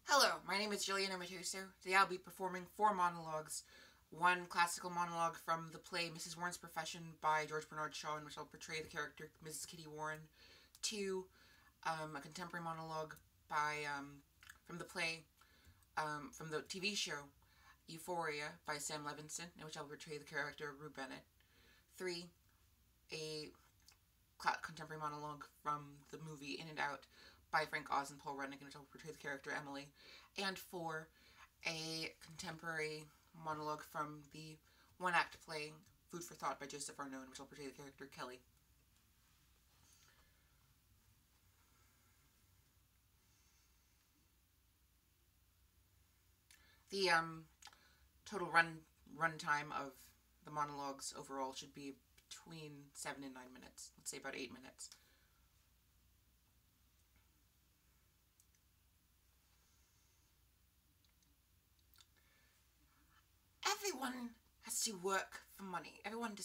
Hello, my name is Jillian Amatoso. Today I'll be performing 4 monologues. One classical monologue from the play Mrs. Warren's Profession by George Bernard Shaw, in which I'll portray the character Mrs. Kitty Warren. 2, a contemporary monologue by from the play from the TV show Euphoria by Sam Levinson, in which I'll portray the character Rue Bennett. 3, a contemporary monologue from the movie In and Out by Frank Oz and Paul Rudnick, in which I'll portray the character Emily. And 4, a contemporary monologue from the one-act play Food for Thought by Joseph Arnaud, in which I'll portray the character Kelly. The total run time of the monologues overall should be between 7 and 9 minutes. Let's say about 8 minutes. Everyone has to work for money. Everyone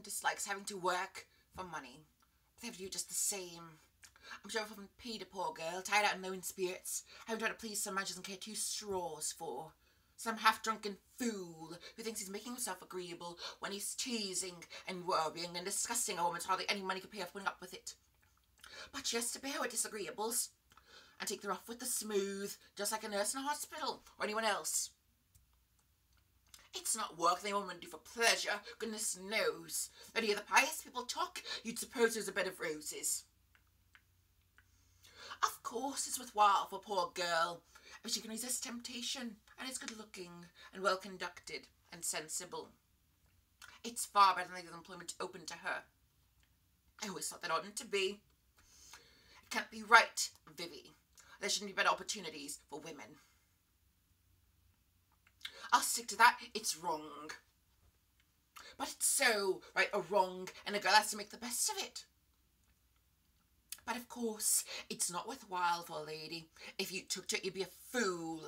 dislikes having to work for money. They have to do just the same. I'm sure if I've paid a poor girl, tired out in low in spirits, having tried to please some man she doesn't care 2 straws for. Some half-drunken fool who thinks he's making himself agreeable when he's teasing and worrying and disgusting a woman's hardly any money could pay off putting up with it. But she has to bear her disagreeables and take them off with the smooth, just like a nurse in a hospital or anyone else. It's not work that any woman do for pleasure. Goodness knows. But hear the pious people talk, you'd suppose there's a bed of roses. Of course it's worthwhile for a poor girl if she can resist temptation and is good-looking and well-conducted and sensible. It's far better than the employment open to her. I always thought that oughtn't to be. It can't be right, Vivi. There shouldn't be better opportunities for women. I'll stick to that. It's wrong. But it's so right or wrong, and a girl has to make the best of it. But of course, it's not worthwhile for a lady. If you took to it, you'd be a fool.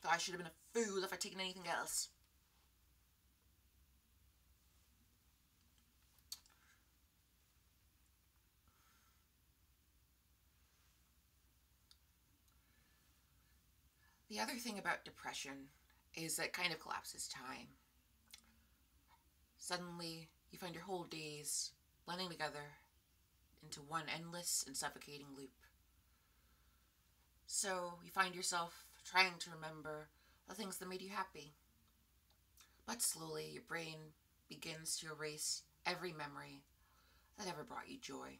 I should have been a fool if I'd taken anything else. The other thing about depression is that it kind of collapses time. Suddenly, you find your whole days blending together into one endless and suffocating loop. So you find yourself trying to remember the things that made you happy. But slowly, your brain begins to erase every memory that ever brought you joy.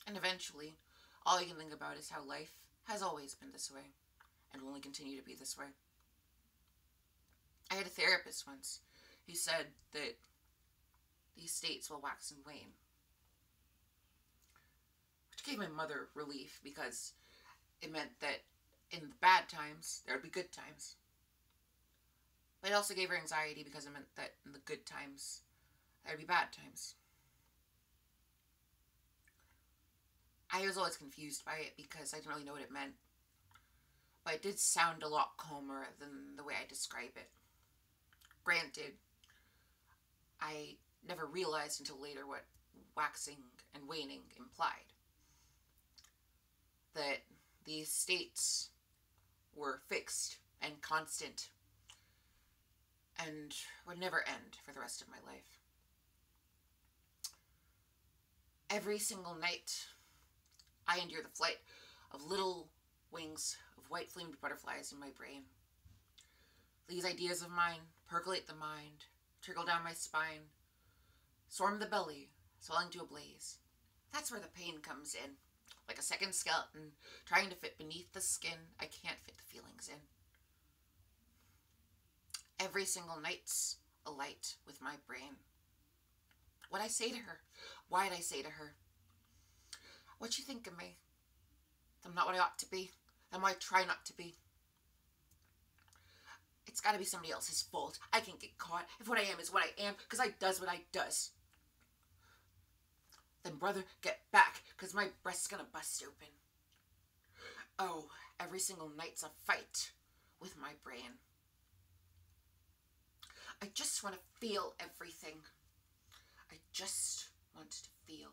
And eventually, all you can think about is how life has always been this way and will only continue to be this way. I had a therapist once who said that these states will wax and wane, which gave my mother relief because it meant that in the bad times there would be good times. But it also gave her anxiety because it meant that in the good times there would be bad times. I was always confused by it because I didn't really know what it meant. But it did sound a lot calmer than the way I describe it. Granted, I never realized until later what waxing and waning implied. That these states were fixed and constant and would never end for the rest of my life. Every single night, I endure the flight of little wings of white flamed butterflies in my brain. These ideas of mine percolate the mind, trickle down my spine, swarm the belly, swelling to a blaze. That's where the pain comes in. Like a second skeleton trying to fit beneath the skin I can't fit the feelings in. Every single night's a light with my brain. What'd I say to her? Why'd I say to her? What'd you think of me? I'm not what I ought to be. I'm what I try not to be. It's gotta be somebody else's fault. I can't get caught if what I am is what I am, because I does what I does. Then brother, get back, because my breast's gonna bust open. Oh, every single night's a fight with my brain. I just want to feel everything. I just want to feel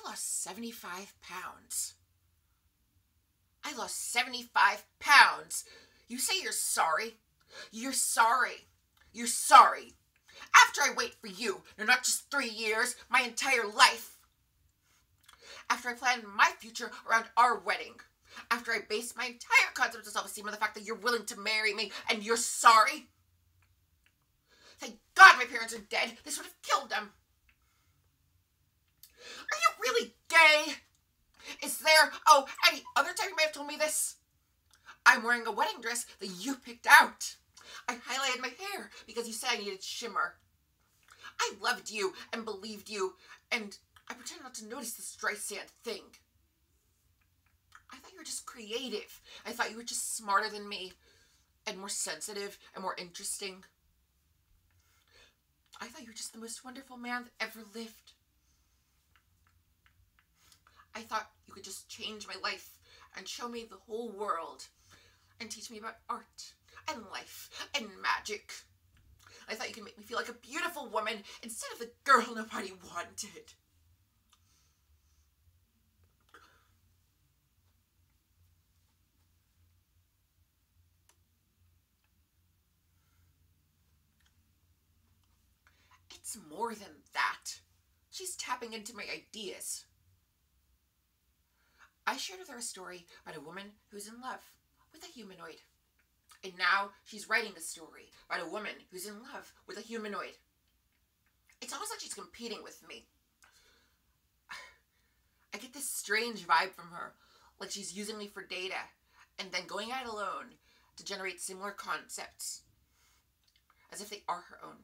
I lost 75 pounds. I lost 75 pounds. You say you're sorry? You're sorry. You're sorry. After I wait for you, no, not just 3 years, my entire life. After I plan my future around our wedding. After I base my entire concept of self-esteem on the fact that you're willing to marry me and you're sorry. Thank God my parents are dead. This would have killed them. Are you really gay? Is there, any other time you may have told me this? I'm wearing a wedding dress that you picked out. I highlighted my hair because you said I needed shimmer. I loved you and believed you, and I pretended not to notice this dry sand thing. I thought you were just creative. I thought you were just smarter than me, and more sensitive and more interesting. I thought you were just the most wonderful man that ever lived. I thought you could just change my life and show me the whole world and teach me about art and life and magic. I thought you could make me feel like a beautiful woman instead of the girl nobody wanted. It's more than that. She's tapping into my ideas. I shared with her a story about a woman who's in love with a humanoid. And now she's writing a story about a woman who's in love with a humanoid. It's almost like she's competing with me. I get this strange vibe from her, like she's using me for data and then going at it alone to generate similar concepts, as if they are her own,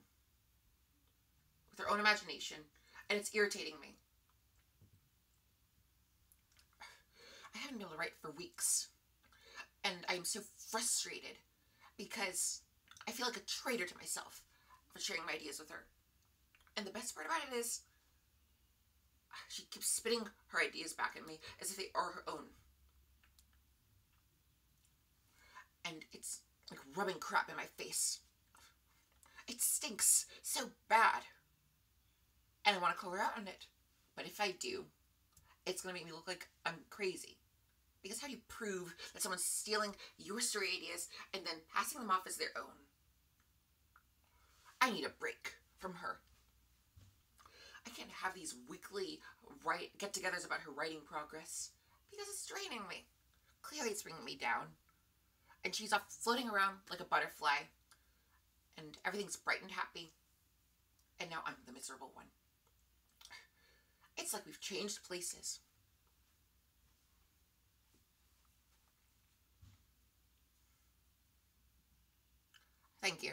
with her own imagination, and it's irritating me. I haven't been able to write for weeks, and I'm so frustrated because I feel like a traitor to myself for sharing my ideas with her. And the best part about it is she keeps spitting her ideas back at me as if they are her own. And it's like rubbing crap in my face. It stinks so bad. And I want to call her out on it. But if I do, it's going to make me look like I'm crazy. Because how do you prove that someone's stealing your story ideas and then passing them off as their own? I need a break from her. I can't have these weekly get-togethers about her writing progress because it's draining me. Clearly it's bringing me down. And she's off floating around like a butterfly. And everything's bright and happy. And now I'm the miserable one. It's like we've changed places. Thank you.